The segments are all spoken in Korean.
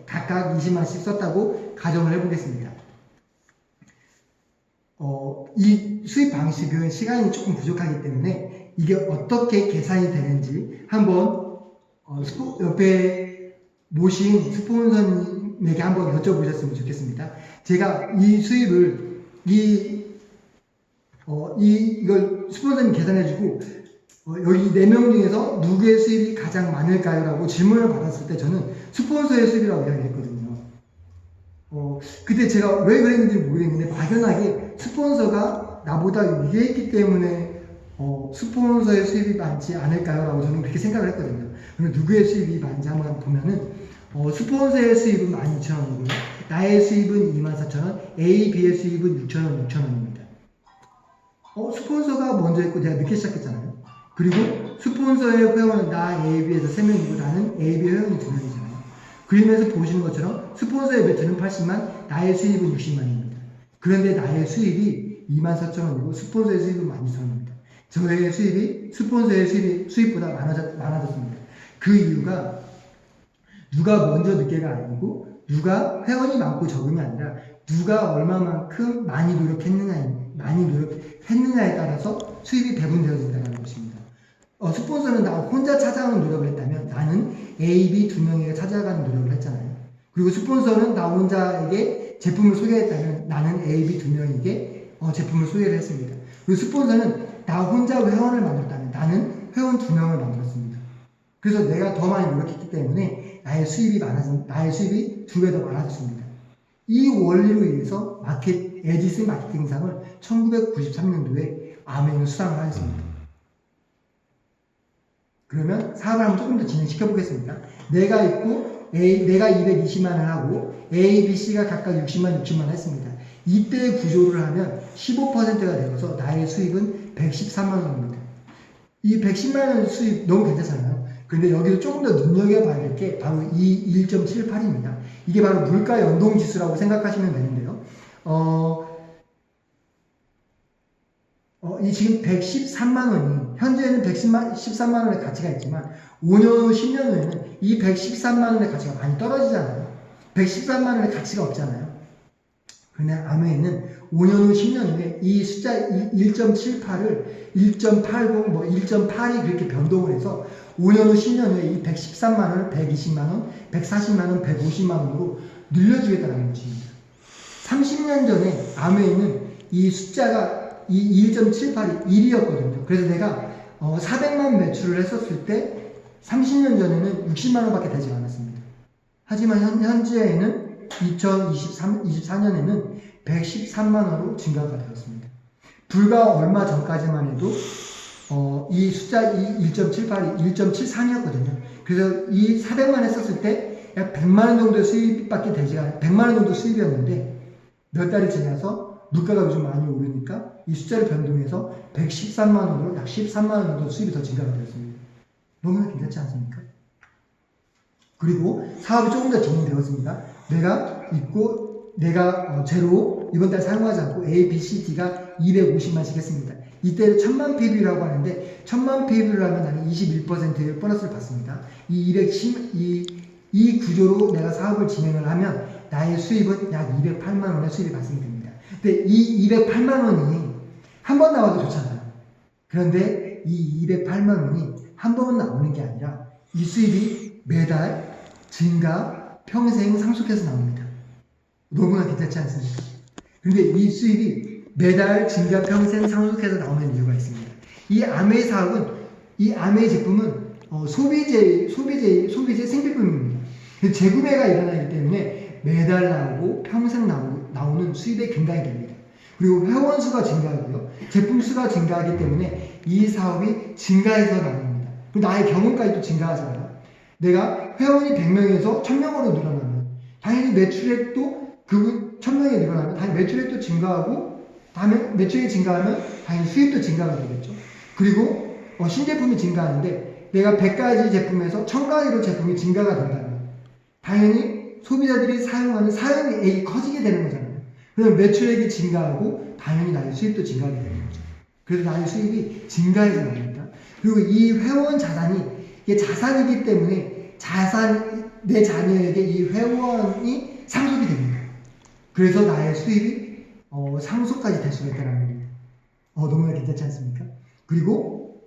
각각 20만원씩 썼다고 가정을 해보겠습니다. 이 수입 방식은 시간이 조금 부족하기 때문에 이게 어떻게 계산이 되는지 한번 옆에 모신 스폰서님에게 한번 여쭤보셨으면 좋겠습니다. 제가 이 수입을 이걸 스폰서님 계산해주고 여기 4명 중에서 누구의 수입이 가장 많을까요? 라고 질문을 받았을 때 저는 스폰서의 수입이라고 이야기했거든요. 그때 제가 왜 그랬는지 모르겠는데 막연하게 스폰서가 나보다 위에 있기 때문에 스폰서의 수입이 많지 않을까요? 라고 저는 그렇게 생각을 했거든요. 그럼 누구의 수입이 많은지 한번 보면은 스폰서의 수입은 12,000원이고요. 나의 수입은 24,000원, A, B의 수입은 6,000원, 6,000원입니다. 스폰서가 먼저 있고 내가 늦게 시작했잖아요. 그리고 스폰서의 회원은 나 A, B에서 3명이고 나는 A, B 회원이 2명이잖아요. 그림에서 보시는 것처럼 스폰서의 매출은 80만, 나의 수입은 60만입니다. 그런데 나의 수입이 24,000원이고 스폰서의 수입은 12,000원입니다. 저의 수입이 스폰서의 수입보다 많아졌습니다. 그 이유가 누가 먼저 늦게가 아니고 누가 회원이 많고 적음이 아니라 누가 얼마만큼 많이 노력했느냐에 따라서 수입이 배분되어진다는 것입니다. 스폰서는 나 혼자 찾아오는 노력을 했다면 나는 A, B 2명에게 찾아가는 노력을 했잖아요. 그리고 스폰서는 나 혼자에게 제품을 소개했다면 나는 A, B 2명에게 제품을 소개를 했습니다. 그리고 스폰서는 나 혼자 회원을 만들었다면 나는 회원 2명을 만들었습니다. 그래서 내가 더 많이 노력했기 때문에 나의 수입이 2배 더 많아졌습니다. 이 원리로 인해서 에디슨 마케팅상을 1993년도에 아메이는 수상을 하였습니다. 그러면 사업을 한번 조금 더 진행시켜 보겠습니다. 내가 220만을 하고 A, B, C가 각각 60만, 60만 했습니다. 이때의 구조를 하면 15%가 되어서 나의 수입은 113만원입니다. 이 110만원 수입 너무 괜찮잖아요. 그런데 여기서 조금 더 눈여겨봐야 될 게 바로 이 1.78입니다. 이게 바로 물가 연동 지수라고 생각하시면 되는데요. 이 지금 113만원이 현재는 113만원의 가치가 있지만 5년 후 10년 후에는 이 113만원의 가치가 많이 떨어지잖아요. 113만원의 가치가 없잖아요. 그런데 아메이는 5년 후 10년 후에 이 숫자 1.78을 1.80 1.82 그렇게 변동을 해서 5년 후 10년 후에 이 113만원을 120만원, 140만원, 150만원으로 늘려주겠다는 것입니다. 30년 전에 아메이는 이 숫자가 이 1.78이 1이었거든요. 그래서 내가 400만 매출을 했었을 때 30년 전에는 60만원 밖에 되지 않았습니다. 하지만 현재에는 2024년에는 113만원으로 증가가 되었습니다. 불과 얼마 전까지만 해도 이 숫자 1.78이 1.73이었거든요. 그래서 이 400만 했었을 때 약 100만원 정도의 수입밖에 되지 않아요. 100만원 정도 수입이었는데 몇 달이 지나서 물가가 요즘 많이 오르니까 이 숫자를 변동해서 113만원으로 약 13만원 정도 수입이 더 증가가 되었습니다. 너무나 괜찮지 않습니까? 그리고 사업이 조금 더 진행되었습니다. 내가 제로 이번 달 사용하지 않고 A, B, C, D가 250만씩 했습니다. 이때를 1000만 PB라고 하는데 1000만 PB를 하면 나는 21%의 보너스를 받습니다. 이 구조로 내가 사업을 진행을 하면 나의 수입은 약 208만원의 수입이 발생이 됩니다. 근데 이 208만원이 한 번 나와도 좋잖아요. 그런데 이 208만원이 한 번 나오는 게 아니라 이 수입이 매달 증가, 평생 상속해서 나옵니다. 너무나 괜찮지 않습니까? 그런데 이 수입이 매달 증가, 평생 상속해서 나오는 이유가 있습니다. 이 아메이 제품은 소비재 생필품입니다. 재구매가 일어나기 때문에 매달 나오고 평생 나오는 수입의 근간이 됩니다. 그리고 회원 수가 증가하고요. 제품 수가 증가하기 때문에 이 사업이 증가해서 나옵니다. 그리고 나의 경험까지도 증가하잖아요. 내가 회원이 100명에서 1000명으로 늘어나면 당연히 매출액도 1000명이 늘어나면 당연히 매출액도 증가하고 다음에 매출액이 증가하면 당연히 수입도 증가가 되겠죠. 그리고 신제품이 증가하는데 내가 100가지 제품에서 1000가지로 제품이 증가가 된다면 당연히 소비자들이 사용하는 사용액이 커지게 되는 거잖아요. 그러면 매출액이 증가하고 당연히 나의 수입도 증가하게 되는 거죠. 그래서 나의 수입이 증가해서 나옵니다. 그리고 이 회원 자산이 이게 자산이기 때문에 내 자녀에게 이 회원이 상속이 됩니다. 그래서 나의 수입이 상속까지 될 수가 있다는 겁니다. 너무나 괜찮지 않습니까? 그리고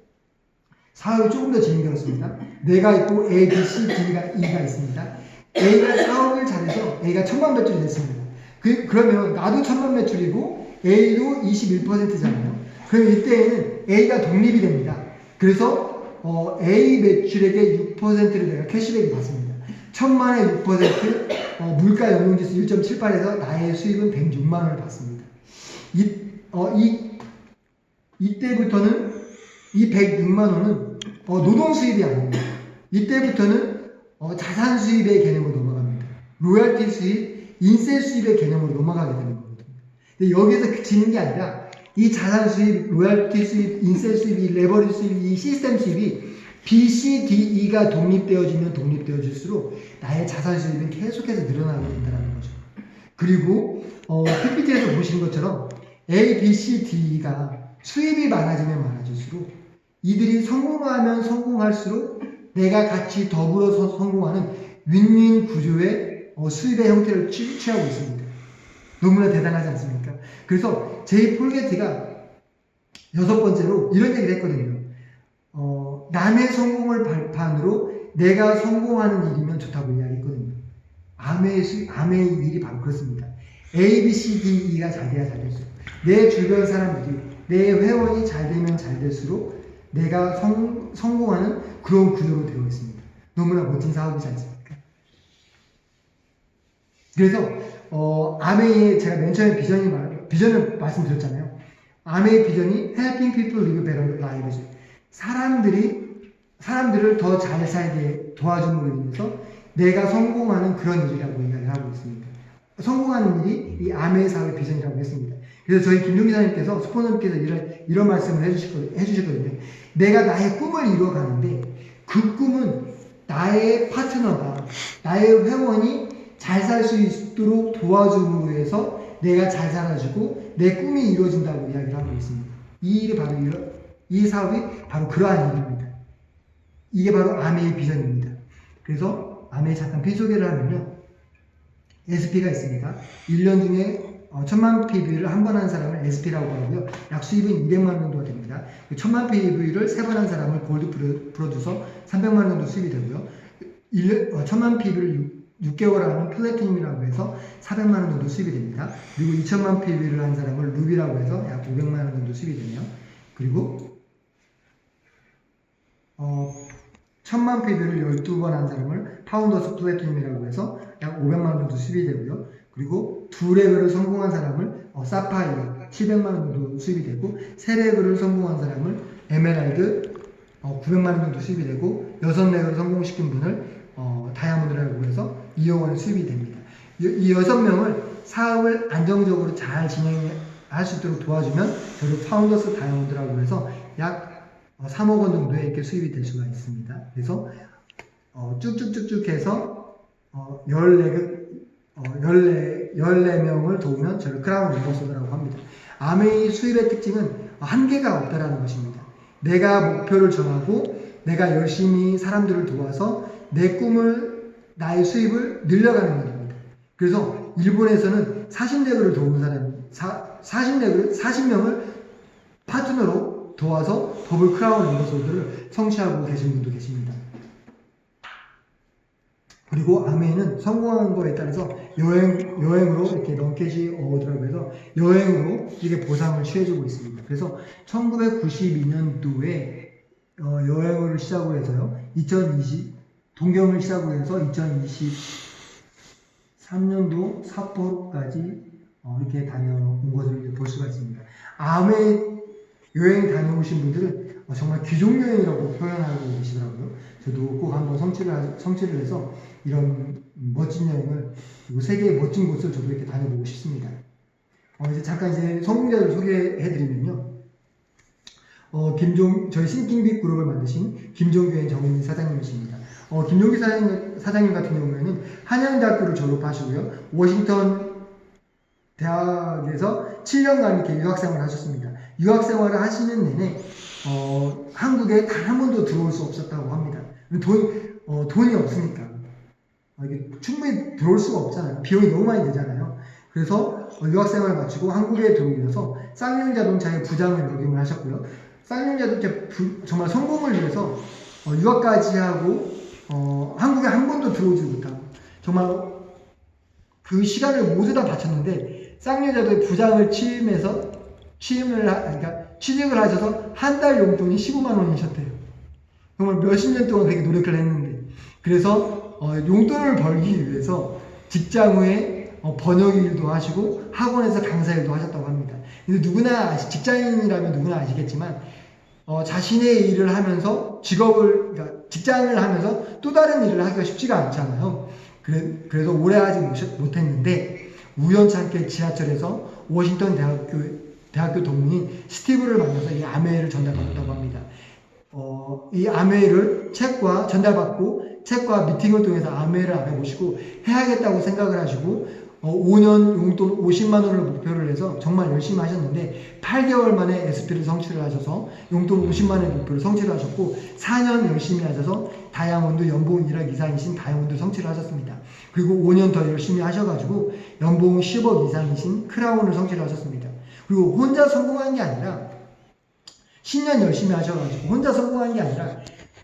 사업이 조금 더 진행되었습니다. 내가 있고 A, B, C, D가 E가 있습니다. A가 사업을 잘해서 A가 1000만 매출이 됐습니다. 그러면 나도 1000만 매출이고 A도 21%잖아요. 그럼 이때에는 A가 독립이 됩니다. 그래서 A 매출액의 6%를 내가 캐시백이 받습니다. 1000만의 6% 물가 연동지수 1.78에서 나의 수입은 106만 원을 받습니다. 이때부터는 이 106만 원은 노동 수입이 아닙니다. 이때부터는 자산 수입의 개념으로 넘어갑니다. 로열티 수입, 인세 수입의 개념으로 넘어가게 되는 겁니다. 근데 여기서 그치는 게 아니라 이 자산 수입, 로열티 수입, 인세 수입, 이 레버리지 수입, 이 시스템 수입이 B, C, D, E가 독립되어지면 독립되어질수록 나의 자산 수입은 계속해서 늘어나게 된다는 거죠. 그리고 PPT에서 보신 것처럼 A, B, C, D, E가 수입이 많아지면 많아질수록 이들이 성공하면 성공할수록 내가 같이 더불어서 성공하는 윈윈 구조의 수입의 형태를 취하고 있습니다. 너무나 대단하지 않습니까? 그래서 제이 폴 게티가 6번째로 이런 얘기를 했거든요. 남의 성공을 발판으로 내가 성공하는 일이면 좋다고 이야기했거든요. 암의 일이 바로 그렇습니다. A, B, C, D, E가 잘 돼야 잘 될수록 내 주변 사람들이 내 회원이 잘 되면 잘 될수록 내가 성공하는 그런 구조로 되어 있습니다. 너무나 멋진 사업이지 않습니까? 그래서 아메이의 제가 맨 처음에 비전을 말씀드렸잖아요. 아메이의 비전이 Helping people live better lives. 사람들을 더 잘 살게 도와줌으로 인해서 내가 성공하는 그런 일이라고 이야기를 하고 있습니다. 성공하는 일이 이 아메이 사업의 비전이라고 했습니다. 그래서 저희 김종 기사님께서 스포너님께서 이런 말씀을 해주셨거든요. 내가 나의 꿈을 이루어가는데 그 꿈은 나의 파트너가, 나의 회원이 잘 살 수 있도록 도와줌으로 해서 내가 잘 살아주고 내 꿈이 이루어진다고 이야기를 하고 있습니다. 이 사업이 바로 그러한 일입니다. 이게 바로 아메의 비전입니다. 그래서 아메의 잠깐 피소개를 하면요. SP가 있습니다. 1년 중에 1000만 PV를 한 번 한 사람을 SP라고 하고요. 약 수입은 200만 원 정도가 됩니다. 1000만 PV를 3번 한 사람을 골드 프로듀서 300만 원 정도 수입이 되고요. 1000만 PV를 6개월 하면 플래티늄이라고 해서 400만 원 정도 수입이 됩니다. 그리고 2000만 PV를 한 사람을 루비라고 해서 약 500만 원 정도 수입이 되네요. 그리고 1000만 PV를 12번 한 사람을 파운더스 플래티늄이라고 해서 약 500만 원 정도 수입이 되고요. 그리고 2레벨을 성공한 사람을 사파이어 700만 원 정도 수입이 되고 3레벨을 성공한 사람을 에메랄드 900만 원 정도 수입이 되고 6레벨을 성공시킨 분을 다이아몬드라고 해서 2억 원의 수입이 됩니다. 이 6명을 사업을 안정적으로 잘 진행할 수 있도록 도와주면 저를 파운더스 다이아몬드라고 해서 약 3억 원 정도의 이렇게 수입이 될 수가 있습니다. 그래서 쭉쭉쭉쭉 해서 14명을 도우면 저를 크라운 멤버스라고 합니다. 아메이 수입의 특징은 한계가 없다라는 것입니다. 내가 목표를 정하고 내가 열심히 사람들을 도와서 내 꿈을, 나의 수입을 늘려가는 일입니다. 그래서 일본에서는 40레벨을 도운 사람, 40명을 파트너로 도와서 더블 크라운 멤버스들을 성취하고 계신 분도 계십니다. 그리고 아메이는 성공한 거에 따라서 여행으로 이렇게 넌캐시 어워드라고 해서 여행으로 이게 보상을 취해주고 있습니다. 그래서 1992년도에 여행을 시작으로 해서요. 동경을 시작으로 해서 2023년도 삿포로까지 이렇게 다녀온 것을 볼 수가 있습니다. 아메이 여행 다녀오신 분들은 정말 귀족 여행이라고 표현하고 계시더라고요. 저도 꼭 한번 성취를 해서 이런 멋진 여행을, 그리고 세계의 멋진 곳을 저도 이렇게 다녀보고 싶습니다. 이제 잠깐 성공자를 소개해드리면요. 저희 싱킹빅 그룹을 만드신 김종규 정은희 사장님이십니다. 김종규 사장님 같은 경우에는 한양대학교를 졸업하시고요. 워싱턴 대학에서 7년간 이렇게 유학생활을 하셨습니다. 유학생활을 하시는 내내 한국에 단 한 번도 들어올 수 없었다고 합니다. 돈이 없으니까. 이게 충분히 들어올 수가 없잖아요. 비용이 너무 많이 들잖아요. 그래서 유학생활을 마치고 한국에 들어오셔서 쌍용자동차의 부장을 역임을 하셨고요. 쌍용자동차 정말 성공을 위해서 유학까지 하고 한국에 한 번도 들어오지 못하고 정말 그 시간을 모두 다 바쳤는데 쌍용자동차의 부장을 그러니까 취직을 하셔서 한 달 용돈이 15만 원이셨대요. 정말 몇십 년 동안 되게 노력을 했는데 그래서 용돈을 벌기 위해서 직장 후에 번역 일도 하시고 학원에서 강사 일도 하셨다고 합니다. 누구나 직장인이라면 누구나 아시겠지만 자신의 일을 하면서 그러니까 직장을 하면서 또 다른 일을 하기가 쉽지가 않잖아요. 그래서 오래 하지 못했는데 우연찮게 지하철에서 워싱턴 대학교 동문인 스티브를 만나서 이 아메이를 전달받았다고 합니다. 이 아메이를 전달받고 책과 미팅을 통해서 아메이를 알아보시고 해야겠다고 생각을 하시고 5년 용돈 50만 원을 목표를 해서 정말 열심히 하셨는데 8개월 만에 SP를 성취를 하셔서 용돈 50만 원의 목표를 성취를 하셨고 4년 열심히 하셔서 다이아몬드 연봉 1억 이상이신 다이아몬드 성취를 하셨습니다. 그리고 5년 더 열심히 하셔가지고 연봉 10억 이상이신 크라운을 성취를 하셨습니다. 그리고 혼자 성공한 게 아니라 10년 열심히 하셔가지고 혼자 성공한 게 아니라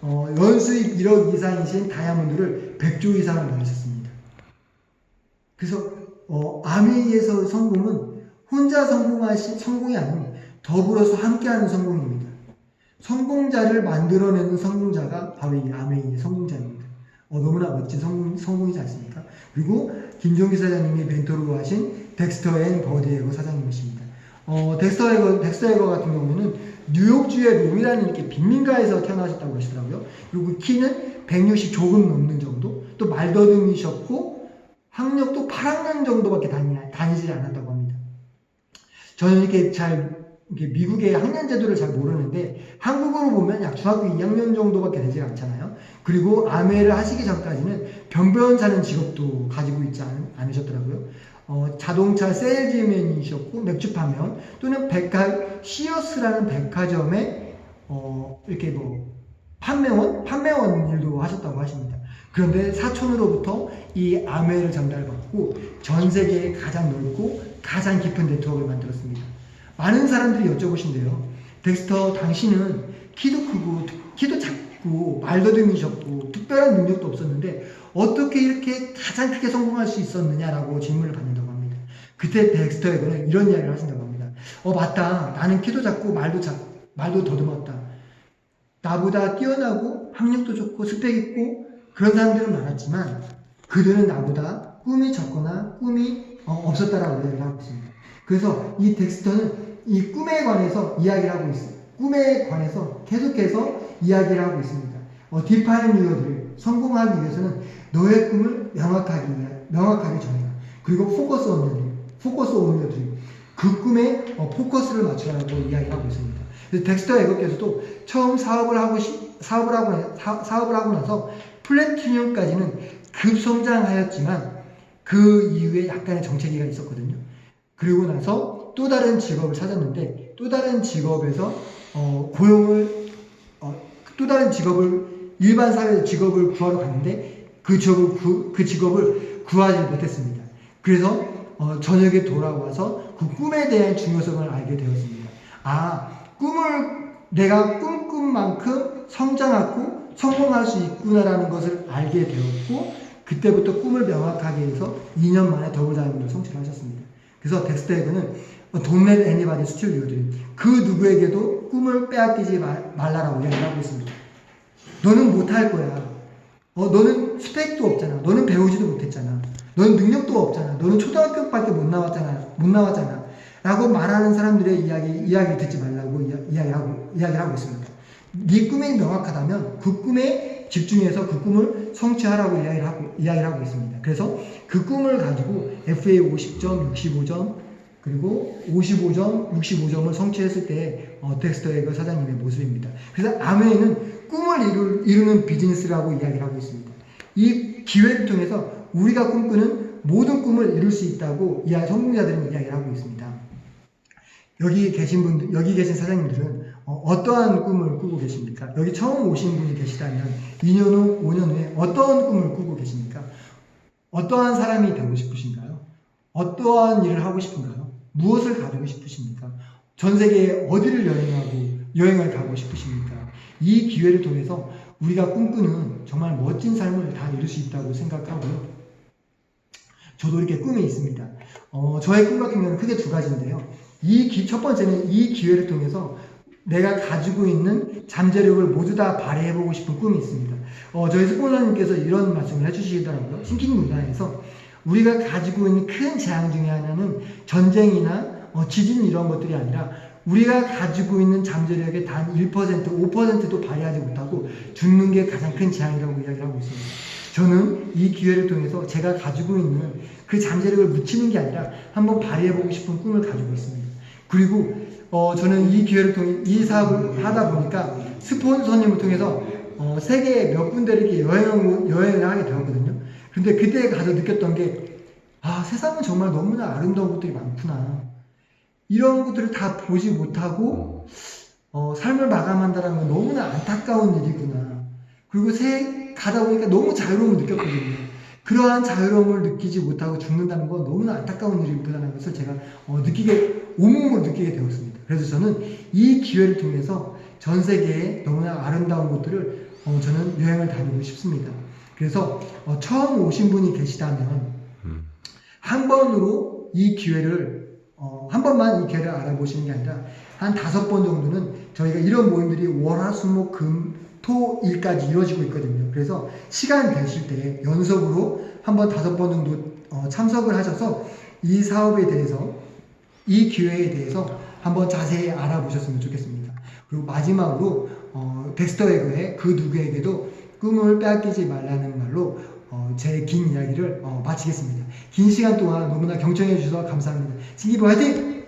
연수익 1억 이상이신 다이아몬드를 100조 이상을 만드셨습니다. 그래서 아메이에서 성공은 혼자 성공이 아닌 더불어서 함께하는 성공입니다. 성공자를 만들어내는 성공자가 바로 이 아메이의 성공자입니다. 너무나 멋진 성공이지 않습니까? 그리고 김종기 사장님이 멘토로 하신 덱스터 앤 버디에거 사장님이십니다. 덱스터 에거 같은 경우에는 뉴욕주의 롬이라는 이렇게 빈민가에서 태어나셨다고 하시더라고요. 그리고 키는 160 조금 넘는 정도, 또 말더듬이셨고 학력도 8학년 정도밖에 다니지 않았다고 합니다. 저는 이렇게 미국의 학년 제도를 잘 모르는데 한국으로 보면 약 중학교 2학년 정도밖에 되지 않잖아요. 그리고 아메를 하시기 전까지는 변변사는 직업도 가지고 있지 않으셨더라고요. 자동차 세일즈맨이셨고 맥주 판매원 또는 시어스라는 백화점의 이렇게 판매원 일도 하셨다고 하십니다. 그런데 사촌으로부터 이 아메를 전달받고 전 세계에 가장 넓고 가장 깊은 네트워크를 만들었습니다. 많은 사람들이 여쭤보신대요. 덱스터 당신은 키도 크고 키도 작고 말더듬이셨고 특별한 능력도 없었는데 어떻게 이렇게 가장 크게 성공할 수 있었느냐라고 질문을 받는다고 합니다. 그때 덱스터에게는 이런 이야기를 하신다고 합니다. 맞다. 나는 키도 작고 말도 더듬었다. 나보다 뛰어나고 학력도 좋고 스펙 있고 그런 사람들은 많았지만 그들은 나보다 꿈이 적거나 꿈이 없었다라고 이야기를 하고 있습니다. 그래서 이 덱스터는 이 꿈에 관해서 이야기를 하고 있습니다. 꿈에 관해서 계속해서 이야기를 하고 있습니다. 디파인 유어들을 성공하기 위해서는 너의 꿈을 명확하게 정해라. 그리고 포커스 온유들이 그 꿈에 포커스를 맞추라고 이야기를 하고 있습니다. 그래서 덱스터 에거께서도 처음 사업을 하고 나서 플래티늄까지는 급성장하였지만 그 이후에 약간의 정체기가 있었거든요. 그리고 나서 또 다른 직업을 찾았는데 또 다른 직업에서 일반 사회의 직업을 구하러 갔는데 그 직업을 구하지 못했습니다. 그래서 저녁에 돌아와서 그 꿈에 대한 중요성을 알게 되었습니다. 내가 꿈꾼 만큼 성장하고 성공할 수 있구나라는 것을 알게 되었고 그때부터 꿈을 명확하게 해서 2년 만에 더블 다이아몬드를 성취를 하셨습니다. 그래서 덱스터 에거는 Don't let anybody steal your dream. 그 누구에게도 꿈을 빼앗기지 말라라고 이야기를 하고 있습니다. 너는 못할 거야. 너는 스펙도 없잖아. 너는 배우지도 못했잖아. 너는 능력도 없잖아. 너는 초등학교밖에 못 나왔잖아. 라고 말하는 사람들의 이야기를 듣지 말라고 이야기를 하고 있습니다. 네 꿈이 명확하다면 그 꿈에 집중해서 그 꿈을 성취하라고 이야기를 하고 있습니다. 그래서 그 꿈을 가지고 FA 50점, 65점, 그리고 55점, 65점을 성취했을 때 덱스터 에거 사장님의 모습입니다. 그래서 아메이는 꿈을 이루는 비즈니스라고 이야기를 하고 있습니다. 이 기회를 통해서 우리가 꿈꾸는 모든 꿈을 이룰 수 있다고 성공자들은 이야기를 하고 있습니다. 여기 계신 사장님들은 어떠한 꿈을 꾸고 계십니까? 여기 처음 오신 분이 계시다면 2년 후, 5년 후에 어떤 꿈을 꾸고 계십니까? 어떠한 사람이 되고 싶으신가요? 어떠한 일을 하고 싶은가요? 무엇을 가지고 싶으십니까? 전 세계에 어디를 여행을 가고 싶으십니까? 이 기회를 통해서 우리가 꿈꾸는 정말 멋진 삶을 다 이룰 수 있다고 생각하고요. 저도 이렇게 꿈이 있습니다. 저의 꿈 같은 경우는 크게 두 가지인데요. 첫 번째는 이 기회를 통해서 내가 가지고 있는 잠재력을 모두 다 발휘해보고 싶은 꿈이 있습니다. 저희 스폰서님께서 이런 말씀을 해주시더라고요. 싱킹 문화에서 우리가 가지고 있는 큰 재앙 중에 하나는 전쟁이나 지진 이런 것들이 아니라 우리가 가지고 있는 잠재력의 단 1%, 5%도 발휘하지 못하고 죽는 게 가장 큰 재앙이라고 이야기를 하고 있습니다. 저는 이 기회를 통해서 제가 가지고 있는 그 잠재력을 묻히는 게 아니라 한번 발휘해보고 싶은 꿈을 가지고 있습니다. 그리고 저는 이 기회를 통해 이 사업을 하다 보니까 스폰서님을 통해서 세계 몇 군데를 이렇게 여행을 하게 되었거든요. 근데 그때 가서 느꼈던 게 세상은 정말 너무나 아름다운 것들이 많구나. 이런 것들을 다 보지 못하고 삶을 마감한다는 건 너무나 안타까운 일이구나. 그리고 가다 보니까 너무 자유로움을 느꼈거든요. 그러한 자유로움을 느끼지 못하고 죽는다는 건 너무나 안타까운 일이구나라는 것을 제가 온몸으로 느끼게 되었습니다. 그래서 저는 이 기회를 통해서 전 세계의 너무나 아름다운 곳들을 저는 여행을 다니고 싶습니다. 그래서 처음 오신 분이 계시다면 한 번으로 이 기회를 한 번만 이 기회를 알아보시는 게 아니라 한 5번 정도는 저희가 이런 모임들이 월화수목금토일까지 이루어지고 있거든요. 그래서 시간 되실 때 연속으로 한 번 5번 정도 참석을 하셔서 이 사업에 대해서 이 기회에 대해서 한번 자세히 알아보셨으면 좋겠습니다. 그리고 마지막으로 덱스터에그의 그 누구에게도 꿈을 빼앗기지 말라는 말로 제 긴 이야기를 마치겠습니다. 긴 시간 동안 너무나 경청해 주셔서 감사합니다. 신기부 화이팅!